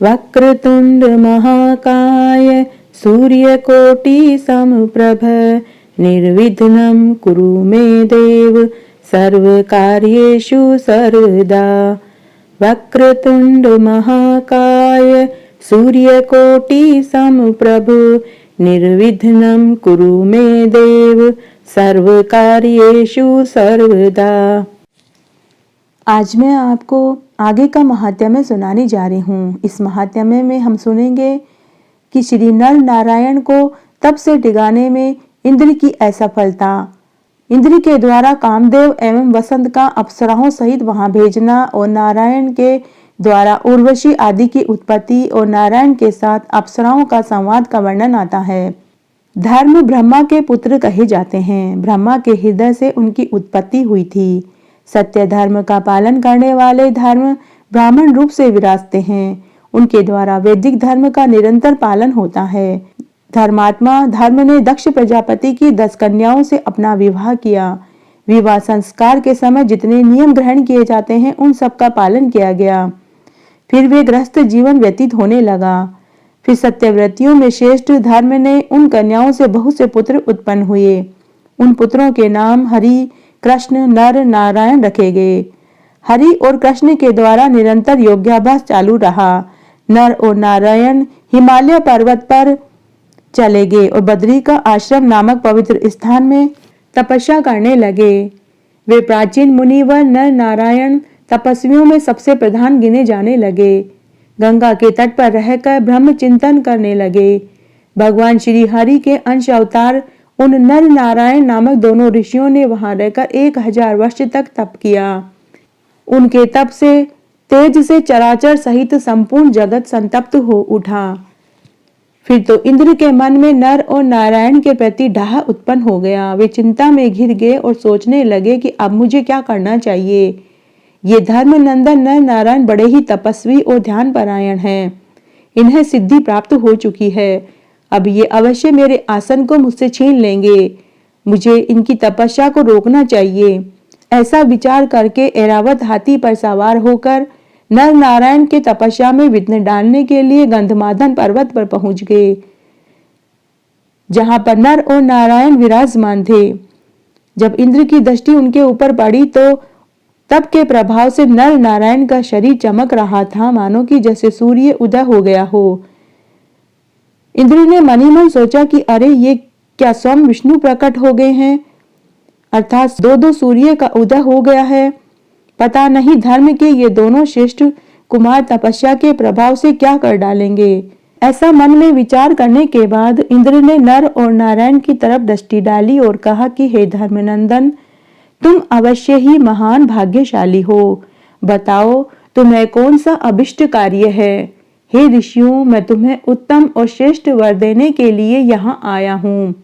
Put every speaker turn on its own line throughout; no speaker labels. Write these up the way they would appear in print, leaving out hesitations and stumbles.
वक्रतुंड महाकाय सूर्यकोटि समप्रभ निर्विघ्नं कुरु मे देव सर्वकार्येषु सर्वदा। वक्रतुंड महाकाय सूर्यकोटि समप्रभ निर्विघ्नं कुरु मे देव सर्वकार्येषु सर्वदा। आज मैं आपको आगे का महात्म्य सुनाने जा रही हूँ। इस महात्म्य में हम सुनेंगे कि श्री नर नारायण को तप से टिकाने में इंद्र की असफलता, इंद्र के द्वारा कामदेव एवं वसंत का अप्सराओं सहित वहां भेजना और नारायण के द्वारा उर्वशी आदि की उत्पत्ति और नारायण के साथ अप्सराओं का संवाद का वर्णन आता है। धर्म ब्रह्मा के पुत्र कहे जाते हैं। ब्रह्मा के हृदय से उनकी उत्पत्ति हुई थी। सत्य धर्म का पालन करने वाले धर्म ब्राह्मण रूप से विराजते हैं। उनके द्वारा वैदिक धर्म का निरंतर पालन होता है। धर्मात्मा धर्म ने दक्ष प्रजापति की 10 कन्याओं से अपना विवाह किया। विवाह संस्कार के समय जितने नियम ग्रहण किए जाते हैं उन सब का पालन किया गया। फिर वे गृहस्थ जीवन व्यतीत होने लगा। फिर सत्यव्रतियों में श्रेष्ठ धर्म ने उन कन्याओं से बहुत से पुत्र उत्पन्न हुए। उन पुत्रों के नाम हरि, कृष्ण, नर, नारायण रखे गए। हरि और कृष्ण के द्वारा निरंतर योगाभ्यास चालू रहा। नर और नारायण हिमालय पर्वत पर चले गए और बद्री का आश्रम नामक पवित्र स्थान में तपस्या करने लगे। वे प्राचीन मुनिवर नर नारायण तपस्वियों में सबसे प्रधान गिने जाने लगे। गंगा के तट पर रहकर ब्रह्म चिंतन करने लगे। भगवान श्री हरि के अंश अवतार उन नर नारायण नामक दोनों ऋषियों ने वहां रहकर 1000 वर्ष तक तप किया। उनके तप से तेज से चराचर सहित संपूर्ण जगत संतप्त हो उठा। फिर तो इंद्र के मन में नर और नारायण के प्रति डाह उत्पन्न हो गया। वे चिंता में घिर गए और सोचने लगे कि अब मुझे क्या करना चाहिए। ये धर्म नंदन नर नारायण बड़े ही तपस्वी और ध्यान परायण हैं। इन्हें सिद्धि प्राप्त हो चुकी है। अब ये अवश्य मेरे आसन को मुझसे छीन लेंगे। मुझे इनकी तपस्या को रोकना चाहिए। ऐसा विचार करके ऐरावत हाथी पर सवार होकर नर नारायण के तपस्या में विघ्न डालने के लिए गंधमादन पर्वत पर पहुंच गए, जहां पर नर और नारायण विराजमान थे। जब इंद्र की दृष्टि उनके ऊपर पड़ी तो तप के प्रभाव से नर नारायण का शरीर चमक रहा था, मानो कि जैसे सूर्य उदय हो गया हो। इंद्र ने मन ही मन सोचा कि अरे ये क्या स्वयं विष्णु प्रकट हो गए हैं, अर्थात 2 सूर्य का उदय हो गया है। पता नहीं धर्म के ये दोनों श्रेष्ठ कुमार तपस्या के प्रभाव से क्या कर डालेंगे। ऐसा मन में विचार करने के बाद इंद्र ने नर और नारायण की तरफ दृष्टि डाली और कहा कि हे धर्मनंदन, तुम अवश्य ही महान भाग्यशाली हो। बताओ तुम्हें कौन सा अभिष्ट कार्य है। हे ऋषियों, मैं तुम्हें उत्तम और श्रेष्ठ वर देने के लिए यहाँ आया हूँ।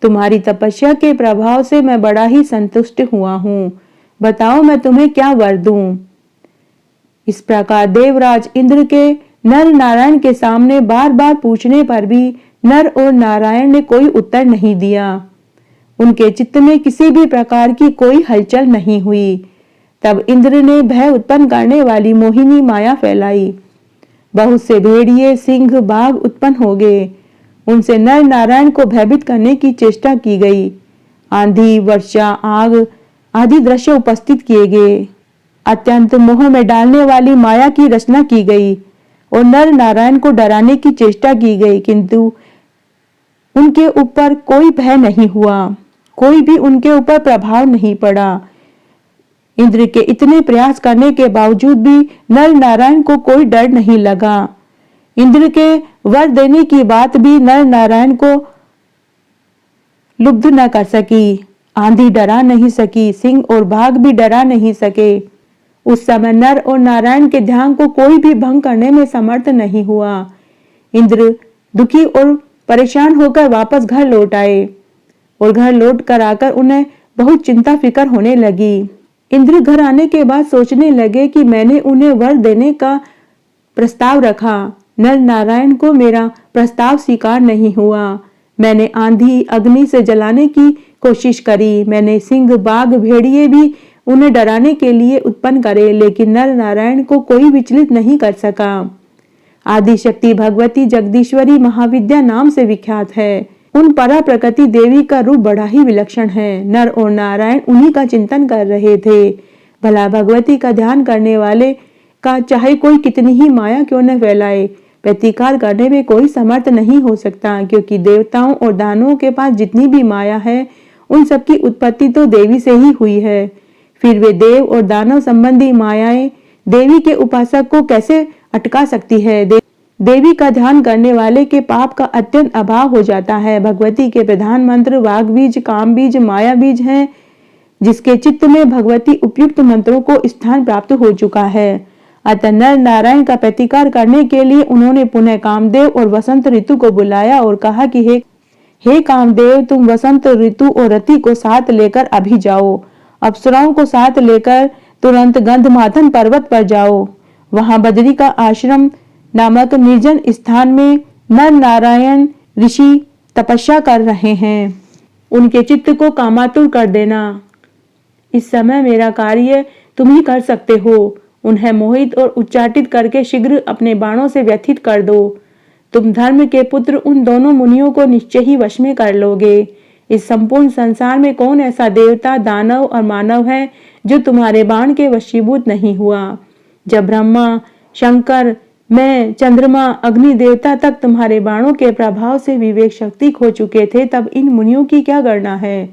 तुम्हारी तपस्या के प्रभाव से मैं बड़ा ही संतुष्ट हुआ हूँ। बताओ मैं तुम्हें क्या वर दूं। इस प्रकार देवराज इंद्र के नर नारायण के सामने बार बार पूछने पर भी नर और नारायण ने कोई उत्तर नहीं दिया। उनके चित्त में किसी भी प्रकार की कोई हलचल नहीं हुई। तब इंद्र ने भय उत्पन्न करने वाली मोहिनी माया फैलाई। बहुत से भेड़िए, सिंह, बाघ उत्पन्न हो गए। उनसे नर नारायण को भयभीत करने की चेष्टा की गई। आंधी, वर्षा, आग आदि दृश्य उपस्थित किए गए। अत्यंत मोह में डालने वाली माया की रचना की गई और नर नारायण को डराने की चेष्टा की गई, किंतु उनके ऊपर कोई भय नहीं हुआ। कोई भी उनके ऊपर प्रभाव नहीं पड़ा। इंद्र के इतने प्रयास करने के बावजूद भी नर नारायण को कोई डर नहीं लगा। इंद्र के वर देने की बात भी नर नारायण को लुब्ध न कर सकी। आंधी डरा नहीं सकी, सिंह और बाघ भी डरा नहीं सके। उस समय नर और नारायण के ध्यान को कोई भी भंग करने में समर्थ नहीं हुआ। इंद्र दुखी और परेशान होकर वापस घर लौट आए और घर लौट कर आकर उन्हें बहुत चिंता फिकर होने लगी। इंद्र घर आने के बाद सोचने लगे कि मैंने उन्हें वर देने का प्रस्ताव रखा, नर नारायण को मेरा प्रस्ताव स्वीकार नहीं हुआ। मैंने आंधी अग्नि से जलाने की कोशिश करी। मैंने सिंह, बाघ, भेड़िए भी उन्हें डराने के लिए उत्पन्न करे, लेकिन नर नारायण को कोई विचलित नहीं कर सका। आदि शक्ति भगवती जगदीश्वरी महाविद्या नाम से विख्यात है। उन परा प्रकृति देवी का रूप बड़ा ही विलक्षण है। नर और नारायण उन्हीं का चिंतन कर रहे थे। भला भगवती का ध्यान करने वाले का चाहे कोई कितनी ही माया क्यों न फैलाए, प्रतिकार करने में कोई समर्थ नहीं हो सकता, क्योंकि देवताओं और दानवों के पास जितनी भी माया है उन सबकी उत्पत्ति तो देवी से ही हुई है। फिर वे देव और दानव संबंधी मायाएं देवी के उपासक को कैसे अटका सकती है। देवी का ध्यान करने वाले के पाप का अत्यंत अभाव हो जाता है। भगवती के प्रधान मंत्र वाग बीज, काम बीज, माया बीज हैं। जिसके चित्त में भगवती उपयुक्त मंत्रों को स्थान प्राप्त हो चुका है। अतः नर नारायण का प्रतिकार करने के लिए उन्होंने पुनः कामदेव और वसंत ऋतु को बुलाया और कहा कि हे कामदेव, तुम वसंत ऋतु और रति को साथ लेकर अभी जाओ। अप्सराओं को साथ लेकर तुरंत गंधमादन पर्वत पर जाओ। वहां बद्री का आश्रम नामक निर्जन स्थान में नर नारायण ऋषि तपस्या कर रहे हैं। उनके चित्त को कामातुर कर देना। इस समय मेरा कार्य तुम ही कर सकते हो। उन्हें मोहित और उच्चाटित करके शीघ्र अपने बाणों से व्यथित कर दो। तुम धर्म के पुत्र उन दोनों मुनियों को निश्चय ही वश में कर लोगे। इस संपूर्ण संसार में कौन ऐसा देवता, दानव और मानव है जो तुम्हारे बाण के वशीभूत नहीं हुआ। जब ब्रह्मा, शंकर, मैं, चंद्रमा, अग्नि देवता तक तुम्हारे बाणों के प्रभाव से विवेक शक्ति खो चुके थे, तब इन मुनियों की क्या गणना है।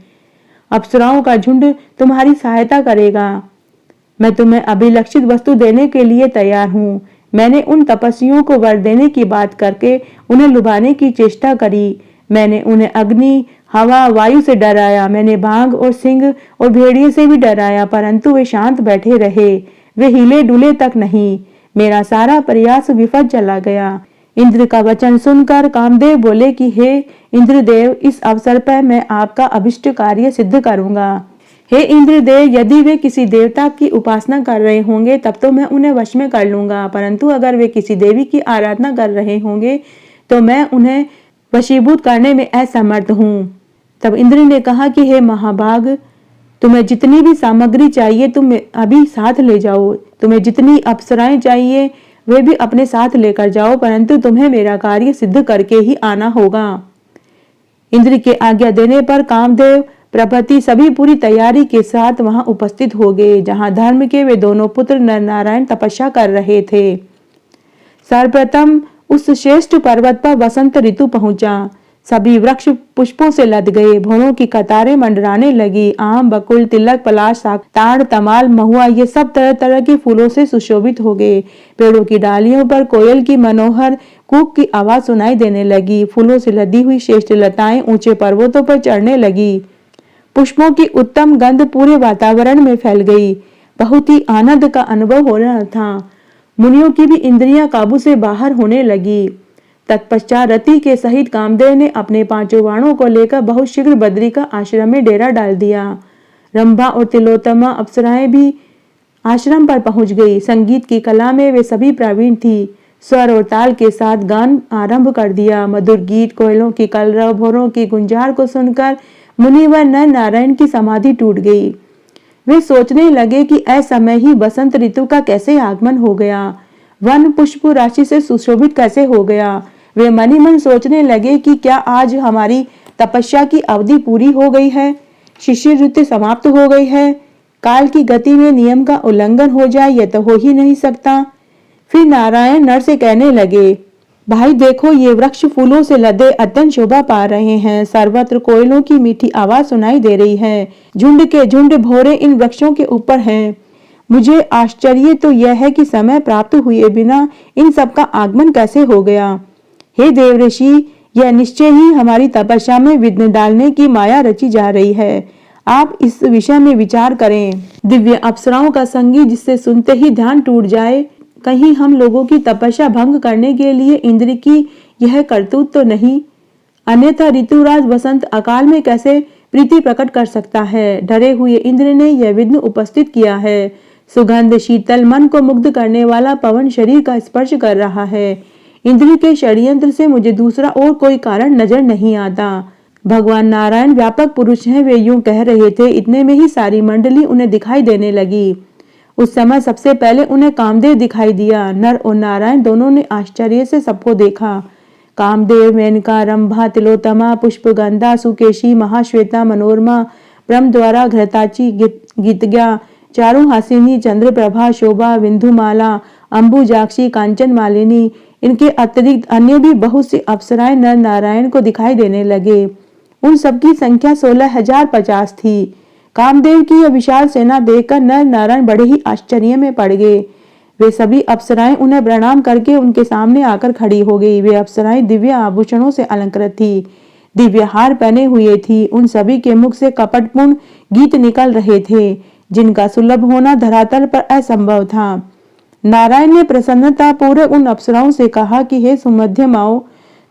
अप्सराओं का झुंड तुम्हारी सहायता करेगा। मैं तुम्हें अभिलक्षित वस्तु देने के लिए तैयार हूँ। मैंने उन तपस्वियों को वर देने की बात करके उन्हें लुभाने की चेष्टा करी। मैंने उन्हें अग्नि, हवा, वायु से डराया। मैंने बाघ और सिंह और भेड़िए से भी डराया, परंतु वे शांत बैठे रहे। वे हिले डुले तक नहीं। मेरा सारा प्रयास विफल चला गया। इंद्र का वचन सुनकर कामदेव बोले कि हे इंद्रदेव, इस अवसर पर मैं आपका अभिष्ट कार्य सिद्ध करूंगा। हे इंद्रदेव, यदि वे किसी देवता की उपासना कर रहे होंगे तब तो मैं उन्हें वश में कर लूंगा, परंतु अगर वे किसी देवी की आराधना कर रहे होंगे तो मैं उन्हें वशीभूत करने में असमर्थ हूँ। तब इंद्र ने कहा कि हे महाभाग, तुम्हें जितनी भी सामग्री चाहिए तुम अभी साथ ले जाओ। तुम्हें जितनी अप्सराएं चाहिए वे भी अपने साथ लेकर जाओ, परंतु तुम्हें मेरा कार्य सिद्ध करके ही आना होगा। इंद्र के आज्ञा देने पर कामदेव प्रभृति सभी पूरी तैयारी के साथ वहां उपस्थित हो गए, जहां धर्म के वे दोनों पुत्र नर नारायण तपस्या कर रहे थे। सर्वप्रथम उस श्रेष्ठ पर्वत पर वसंत ऋतु पहुंचा। सभी वृक्ष पुष्पों से लद गए। भवरों की कतारें मंडराने लगी। आम, बकुल, तिलक, पलाश, ताड़, तमाल, महुआ ये सब तरह तरह के फूलों से सुशोभित हो गए। पेड़ों की डालियों पर कोयल की मनोहर कूक की आवाज सुनाई देने लगी। फूलों से लदी हुई श्रेष्ठ लताएं ऊंचे पर्वतों पर चढ़ने लगी। पुष्पों की उत्तम गंध पूरे वातावरण में फैल गई। बहुत ही आनंद का अनुभव हो रहा था। मुनियों की भी इंद्रियां काबू से बाहर होने लगी। तत्पश्चात रति के सहित कामदेव ने अपने पांचों बाणों को लेकर बहुत शीघ्र बद्री का आश्रम में डेरा डाल दिया। रंभा और तिलोत्तमा अप्सराएं भी आश्रम पर पहुंच गई। संगीत की कला में वे सभी प्रवीण थी। स्वर और ताल के साथ गान आरंभ कर दिया। मधुर गीत, कोयलों की कलरव, भौरों की गुंजार को सुनकर मुनिवर नर नारायण की समाधि टूट गई। वे सोचने लगे कि असमय ही बसंत ऋतु का कैसे आगमन हो गया। वन पुष्प राशि से सुशोभित कैसे हो गया। वे मन ही मन सोचने लगे कि क्या आज हमारी तपस्या की अवधि पूरी हो गई है, शिशिर ऋतु समाप्त हो गई है। काल की गति में नियम का उल्लंघन हो जाए यह तो हो ही नहीं सकता। फिर नारायण नर से कहने लगे, भाई देखो, ये वृक्ष फूलों से लदे अत्यंत शोभा पा रहे हैं। सर्वत्र कोयलों की मीठी आवाज सुनाई दे रही है। झुंड के झुंड भौरे इन वृक्षों के ऊपर हैं। मुझे आश्चर्य तो यह है कि समय प्राप्त हुए बिना इन सब का आगमन कैसे हो गया। हे देव ऋषि, यह निश्चय ही हमारी तपस्या में विघ्न डालने की माया रची जा रही है। आप इस विषय में विचार करें। दिव्य अप्सराओं का संगीत जिससे सुनते ही ध्यान टूट जाए, कहीं हम लोगों की तपस्या भंग करने के लिए इंद्र की यह करतूत तो नहीं। अन्यथा ऋतुराज वसंत अकाल में कैसे प्रीति प्रकट कर सकता है। डरे हुए इंद्र ने यह विघ्न उपस्थित किया है। सुगंध शीतल मन को मुग्ध करने वाला पवन शरीर का स्पर्श कर रहा है। इंद्र के षड्यंत्र से मुझे दूसरा और कोई कारण नजर नहीं आता। भगवान नारायण व्यापक पुरुष हैं, वे यूं कह रहे थे। इतने में ही सारी मंडली उन्हें दिखाई देने लगी। उस समय सबसे पहले उन्हें कामदेव दिखाई दिया। नर और नारायण दोनों ने आश्चर्य से सबको देखा। कामदेव, मेनका, रंभा, तिलोत्तमा, पुष्पगंधा, सुकेशी, महाश्वेता, मनोरमा, ब्रह्म द्वारा, घृताची, गीतज्ञा, चारों हासिनी, चंद्रप्रभा, शोभा, बिंदुमाला, अंबुजाक्षी, कांचन मालिनी, इनके अतिरिक्त अन्य भी बहुत सी अप्सराएं नर नारायण को दिखाई देने लगे। उन सबकी संख्या 16,050 थी। कामदेव की यह विशाल सेना देखकर नर नारायण बड़े ही आश्चर्य में पड़ गए। वे सभी अप्सराएं उन्हें प्रणाम करके उनके सामने आकर खड़ी हो गई। वे अप्सराएं दिव्य आभूषणों से अलंकृत थी, दिव्य हार पहने हुए थी। उन सभी के मुख से कपटपूर्ण गीत निकल रहे थे, जिनका सुलभ होना धरातल पर असंभव था। नारायण ने प्रसन्नता पूर्वक उन अप्सराओं से कहा कि हे सुमध्यमाओं,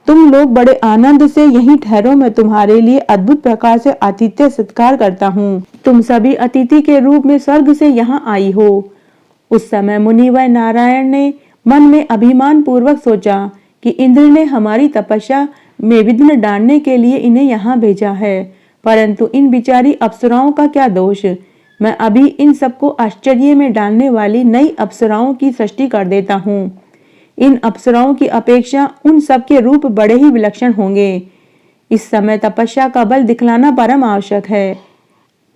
तुम लोग बड़े आनंद से यहीं ठहरो। मैं तुम्हारे लिए अद्भुत प्रकार से आतिथ्य सत्कार करता हूँ। तुम सभी अतिथि के रूप में स्वर्ग से यहाँ आई हो। उस समय मुनि व नारायण ने मन में अभिमान पूर्वक सोचा कि इंद्र ने हमारी तपस्या में विघ्न डालने के लिए इन्हें यहाँ भेजा है, परंतु इन बिचारी अप्सराओं का क्या दोष। मैं अभी इन सबको आश्चर्य में डालने वाली नई अप्सराओं की सृष्टि कर देता हूँ। इन अप्सराओं की अपेक्षा उन सब के रूप बड़े ही विलक्षण होंगे। इस समय तपस्या का बल दिखलाना परम आवश्यक है।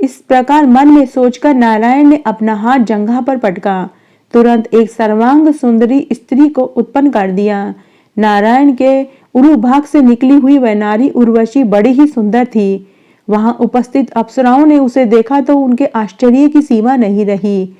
इस प्रकार मन में सोचकर नारायण ने अपना हाथ जंघा पर पटका। तुरंत एक सर्वांग सुंदरी स्त्री को उत्पन्न कर दिया। नारायण के उरु भाग से निकली हुई वह नारी उर्वशी बड़ी ही सुंदर थी। वहां उपस्थित अप्सराओं ने उसे देखा तो उनके आश्चर्य की सीमा नहीं रही।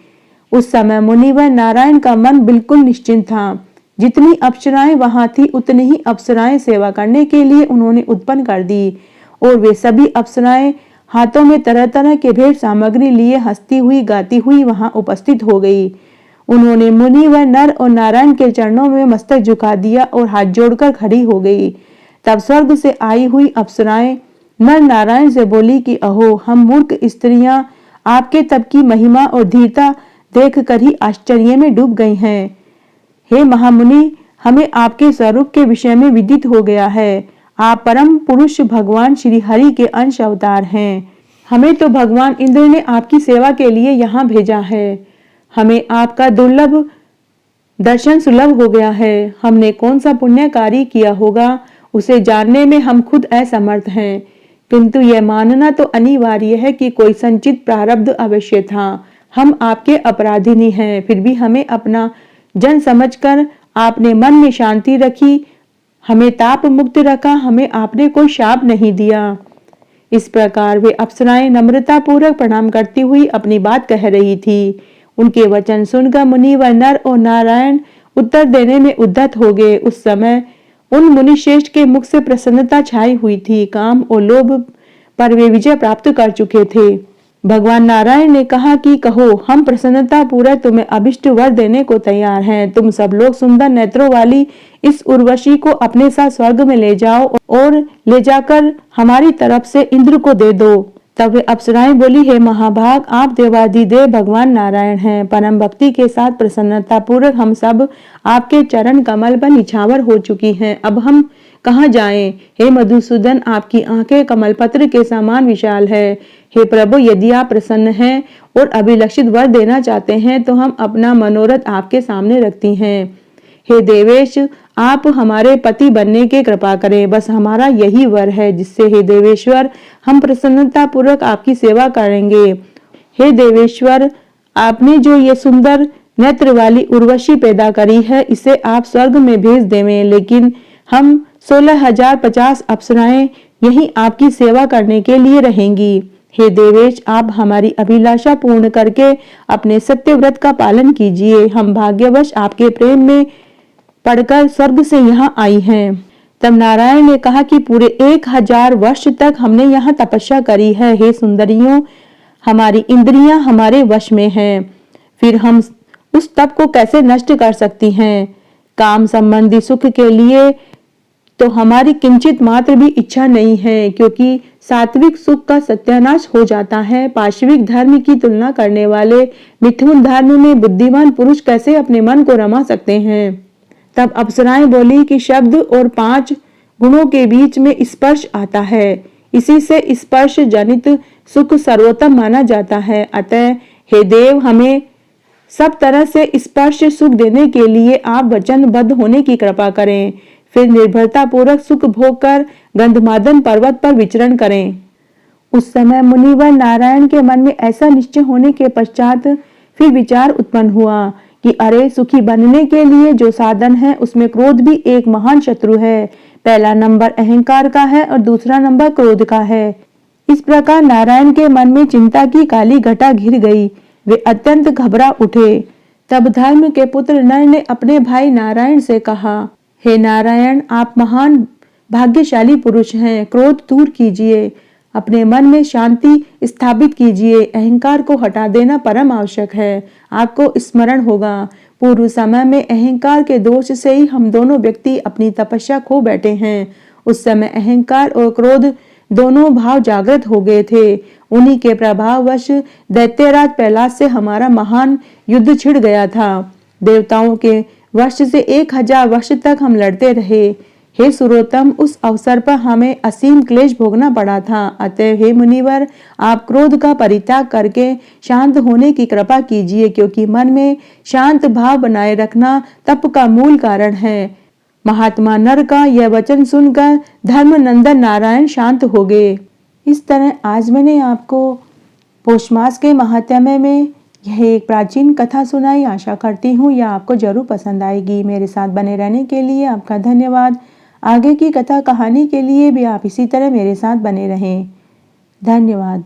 उस समय मुनि व नारायण का मन बिल्कुल निश्चिंत था। जितनी अप्सराएं वहां थी उतनी ही अप्सराएं सेवा करने के लिए उन्होंने उत्पन्न कर दी, और वे सभी अप्सराएं हाथों में तरह तरह के भेंट सामग्री लिए हंसती हुई गाती हुई वहां उपस्थित हो गई। उन्होंने मुनि व नर और नारायण के चरणों में मस्तक झुका दिया और हाथ जोड़कर खड़ी हो गई। तब स्वर्ग से आई हुई अप्सराएं नर नारायण से बोली कि अहो, हम मूर्ख स्त्रियां आपके तप की महिमा और धीरता देख कर ही आश्चर्य में डूब गई हैं। हे महामुनि, हमें आपके स्वरूप के विषय में विदित हो गया है। आप परम पुरुष भगवान श्री हरि के अंश अवतार हैं। हमें तो भगवान इंद्र ने आपकी सेवा के लिए यहाँ भेजा है। हमें आपका दुर्लभ दर्शन सुलभ हो गया है। हमने कौन सा पुण्य कार्य किया होगा, उसे जानने में हम खुद असमर्थ हैं, किंतु यह मानना तो अनिवार्य है कि कोई संचित प्रारब्ध अवश्य था। हम आपके अपराधिनी हैं, फिर भी हमें अपना जन समझकर आपने मन में शांति रखी, हमें ताप मुक्त रखा, हमें आपने कोई शाप नहीं दिया। इस प्रकार वे अप्सराएं नम्रता पूर्वक प्रणाम करती हुई अपनी बात कह रही थी। उनके वचन सुनकर मुनि व नर और नारायण उत्तर देने में उद्यत हो गए। उस समय उन मुनिश्रेष्ठ के मुख से प्रसन्नता छाई हुई थी। काम और लोभ पर वे विजय प्राप्त कर चुके थे। भगवान नारायण ने कहा कि कहो, हम प्रसन्नता पूर्वक तुम्हें अभिष्ट वर देने को तैयार हैं। तुम सब लोग सुंदर नेत्रों वाली इस उर्वशी को अपने साथ स्वर्ग में ले जाओ और ले जाकर हमारी तरफ से इंद्र को दे दो। तब वे अप्सराएं बोली, हे महाभाग, आप देवादिदेव भगवान नारायण हैं। परम भक्ति के साथ प्रसन्नता पूर्वक हम सब आपके चरण कमल पर निछावर हो चुकी हैं। अब हम कहाँ जाएं? हे मधुसूदन, आपकी आंखें कमलपत्र के समान विशाल है। हे प्रभु, यदि आप प्रसन्न हैं और अभिलषित वर देना चाहते हैं तो हम अपना मनोरथ आपके सामने रखती हैं। हे देवेश, आप हमारे पति बनने की कृपा करें। बस हमारा यही वर है, जिससे हे देवेश्वर हम प्रसन्नता पूर्वक आपकी सेवा करेंगे। हे देवेश्वर, आपने जो ये सुंदर नेत्र वाली उर्वशी पैदा करी है, इसे आप स्वर्ग में भेज देवें, लेकिन हम 16,050 अप्सराएं यहीं आपकी सेवा करने के लिए रहेंगी। हे देवेश, आप हमारी अभिलाषा पूर्ण करके अपने सत्यव्रत का पालन कीजिए। हम भाग्यवश आपके प्रेम में पढ़कर स्वर्ग से यहाँ आई हैं। तब नारायण ने कहा कि पूरे 1000 वर्ष तक हमने यहाँ तपस्या करी है। हे सुंदरियों, हमारी इंद्रियां हमारे वश में हैं, फिर हम उस तप को कैसे नष्ट कर सकती हैं? काम संबंधी सुख के लिए तो हमारी किंचित मात्र भी इच्छा नहीं है, क्योंकि सात्विक सुख का सत्यानाश हो जाता है। पाशविक धर्म की तुलना करने वाले मिथुन धर्म में बुद्धिमान पुरुष कैसे अपने मन को रमा सकते हैं? तब अप्सराएं बोली कि शब्द और 5 गुणों के बीच में स्पर्श आता है, इसी से स्पर्श जनित सुख सर्वोत्तम माना जाता है। अतः हे देव, हमें सब तरह से स्पर्श सुख देने के लिए आप वचनबद्ध होने की कृपा करें। फिर निर्भरता पूर्वक सुख भोग कर गंधमादन पर्वत पर विचरण करें। उस समय मुनिवर नारायण के मन में ऐसा निश्चय होने के पश्चात फिर विचार उत्पन्न हुआ कि अरे, सुखी बनने के लिए जो साधन है उसमें क्रोध भी एक महान शत्रु है। पहला नंबर अहंकार का है और दूसरा नंबर क्रोध का है। इस प्रकार नारायण के मन में चिंता की काली घटा घिर गई। वे अत्यंत घबरा उठे। तब धर्म के पुत्र नर ने अपने भाई नारायण से कहा, हे नारायण, आप महान भाग्यशाली पुरुष हैं। क्रोध दूर कीजिए, अपने मन में शांति स्थापित कीजिए। अहंकार को हटा देना परम आवश्यक है। आपको स्मरण होगा, पूर्व समय में अहंकार के दोष से ही हम दोनों व्यक्ति अपनी तपस्या खो बैठे हैं। उस समय अहंकार और क्रोध दोनों भाव जागृत हो गए थे। उन्हीं के प्रभाववश दैत्यराज प्रहलाद से हमारा महान युद्ध छिड़ गया था। देवताओं के वर्ष से 1000 वर्ष तक हम लड़ते रहे। हे सुरोत्तम, उस अवसर पर हमें असीम क्लेश भोगना पड़ा था। अतः हे मुनिवर, आप क्रोध का परित्याग करके शांत होने की कृपा कीजिए, क्योंकि मन में शांत भाव बनाए रखना तप का मूल कारण है। महात्मा नर का यह वचन सुनकर धर्मनंदन नारायण शांत हो गए। इस तरह आज मैंने आपको पौष मास के महात्म्य में यह एक प्राचीन कथा सुनाई। आशा करती हूँ यह आपको जरूर पसंद आएगी। मेरे साथ बने रहने के लिए आपका धन्यवाद। आगे की कथा कहानी के लिए भी आप इसी तरह मेरे साथ बने रहें। धन्यवाद।